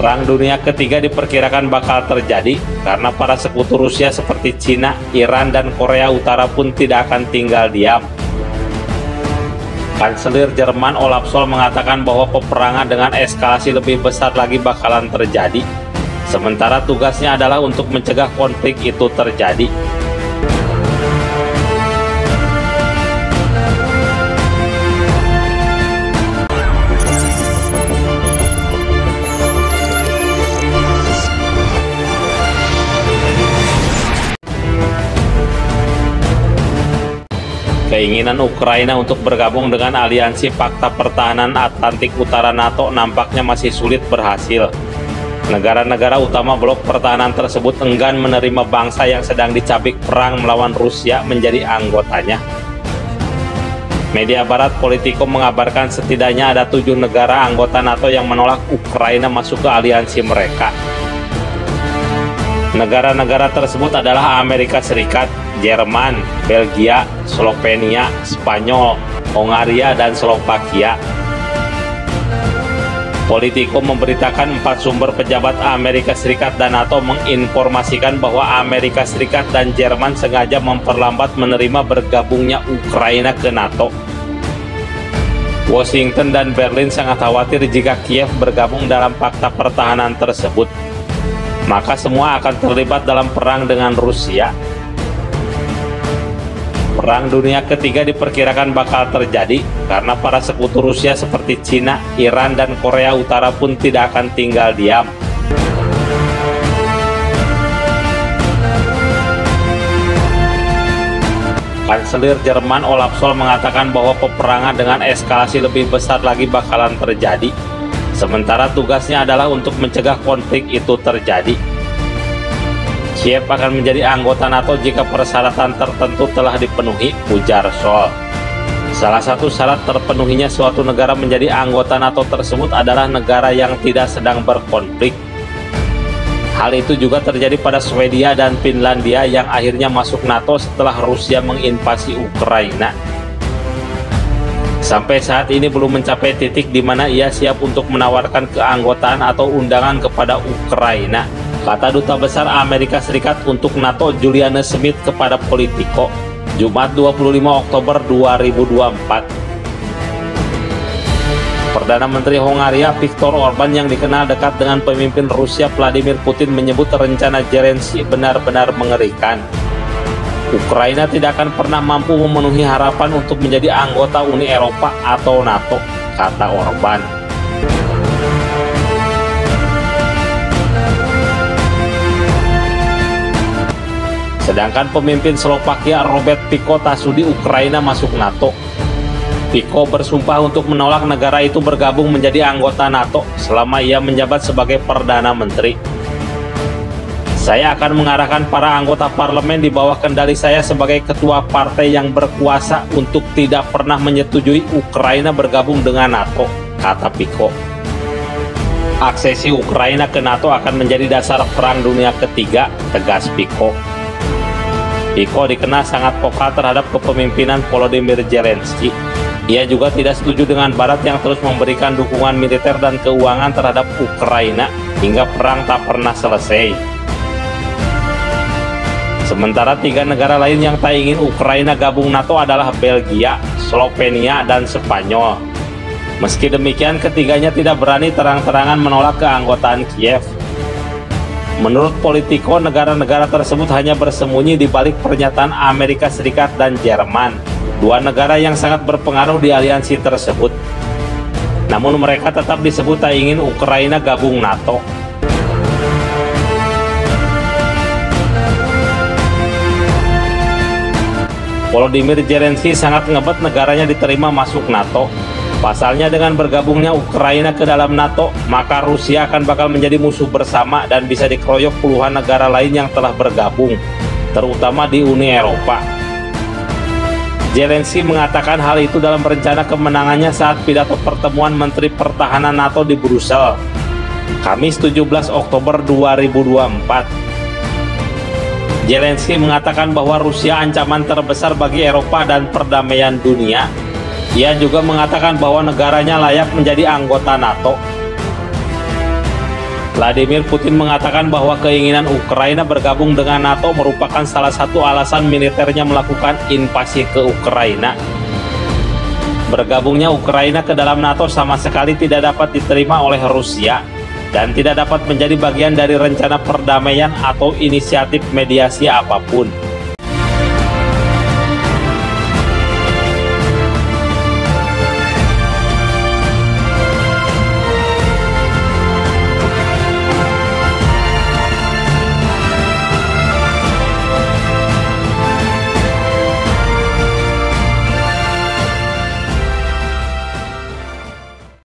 Perang Dunia Ketiga diperkirakan bakal terjadi karena para sekutu Rusia seperti Cina, Iran, dan Korea Utara pun tidak akan tinggal diam. Kanselir Jerman Olaf Scholz mengatakan bahwa peperangan dengan eskalasi lebih besar lagi bakalan terjadi, sementara tugasnya adalah untuk mencegah konflik itu terjadi. Keinginan Ukraina untuk bergabung dengan aliansi Fakta Pertahanan Atlantik Utara NATO nampaknya masih sulit berhasil. Negara-negara utama blok pertahanan tersebut enggan menerima bangsa yang sedang dicabik perang melawan Rusia menjadi anggotanya. Media barat Politico mengabarkan setidaknya ada 7 negara anggota NATO yang menolak Ukraina masuk ke aliansi mereka. Negara-negara tersebut adalah Amerika Serikat, Jerman, Belgia, Slovenia, Spanyol, Hongaria, dan Slovakia. Politico memberitakan 4 sumber pejabat Amerika Serikat dan NATO menginformasikan bahwa Amerika Serikat dan Jerman sengaja memperlambat menerima bergabungnya Ukraina ke NATO. Washington dan Berlin sangat khawatir jika Kiev bergabung dalam fakta pertahanan tersebut, maka semua akan terlibat dalam perang dengan Rusia. Perang Dunia Ketiga diperkirakan bakal terjadi karena para sekutu Rusia seperti Cina, Iran, dan Korea Utara pun tidak akan tinggal diam. Kanselir Jerman Olaf Scholz mengatakan bahwa peperangan dengan eskalasi lebih besar lagi bakalan terjadi, sementara tugasnya adalah untuk mencegah konflik itu terjadi. Kiev akan menjadi anggota NATO jika persyaratan tertentu telah dipenuhi, ujar Scholz. Salah satu syarat terpenuhinya suatu negara menjadi anggota NATO tersebut adalah negara yang tidak sedang berkonflik. Hal itu juga terjadi pada Swedia dan Finlandia yang akhirnya masuk NATO setelah Rusia menginvasi Ukraina. Sampai saat ini belum mencapai titik di mana ia siap untuk menawarkan keanggotaan atau undangan kepada Ukraina, kata Duta Besar Amerika Serikat untuk NATO Julianne Smith kepada Politico, Jumat 25 Oktober 2024. Perdana Menteri Hongaria Viktor Orban yang dikenal dekat dengan pemimpin Rusia Vladimir Putin menyebut rencana Zelensky benar-benar mengerikan. Ukraina tidak akan pernah mampu memenuhi harapan untuk menjadi anggota Uni Eropa atau NATO, kata Orban. Sedangkan pemimpin Slovakia Robert Fico tak sudi Ukraina masuk NATO. Fico bersumpah untuk menolak negara itu bergabung menjadi anggota NATO selama ia menjabat sebagai Perdana Menteri. Saya akan mengarahkan para anggota parlemen di bawah kendali saya sebagai ketua partai yang berkuasa untuk tidak pernah menyetujui Ukraina bergabung dengan NATO, kata Fico. Aksesi Ukraina ke NATO akan menjadi dasar Perang Dunia Ketiga, tegas Fico. Fico dikenal sangat vokal terhadap kepemimpinan Volodymyr Zelensky. Ia juga tidak setuju dengan Barat yang terus memberikan dukungan militer dan keuangan terhadap Ukraina hingga perang tak pernah selesai. Sementara 3 negara lain yang tak ingin Ukraina gabung NATO adalah Belgia, Slovenia, dan Spanyol. Meski demikian, ketiganya tidak berani terang-terangan menolak keanggotaan Kiev. Menurut Politico, negara-negara tersebut hanya bersembunyi di balik pernyataan Amerika Serikat dan Jerman, 2 negara yang sangat berpengaruh di aliansi tersebut. Namun mereka tetap disebut tak ingin Ukraina gabung NATO. Volodymyr Zelensky sangat ngebet negaranya diterima masuk NATO. Pasalnya dengan bergabungnya Ukraina ke dalam NATO, maka Rusia akan bakal menjadi musuh bersama dan bisa dikeroyok puluhan negara lain yang telah bergabung, terutama di Uni Eropa. Zelensky mengatakan hal itu dalam rencana kemenangannya saat pidato pertemuan Menteri Pertahanan NATO di Brussel, Kamis 17 Oktober 2024. Zelensky mengatakan bahwa Rusia ancaman terbesar bagi Eropa dan perdamaian dunia. Ia juga mengatakan bahwa negaranya layak menjadi anggota NATO. Vladimir Putin mengatakan bahwa keinginan Ukraina bergabung dengan NATO merupakan salah satu alasan militernya melakukan invasi ke Ukraina. Bergabungnya Ukraina ke dalam NATO sama sekali tidak dapat diterima oleh Rusia dan tidak dapat menjadi bagian dari rencana perdamaian atau inisiatif mediasi apapun.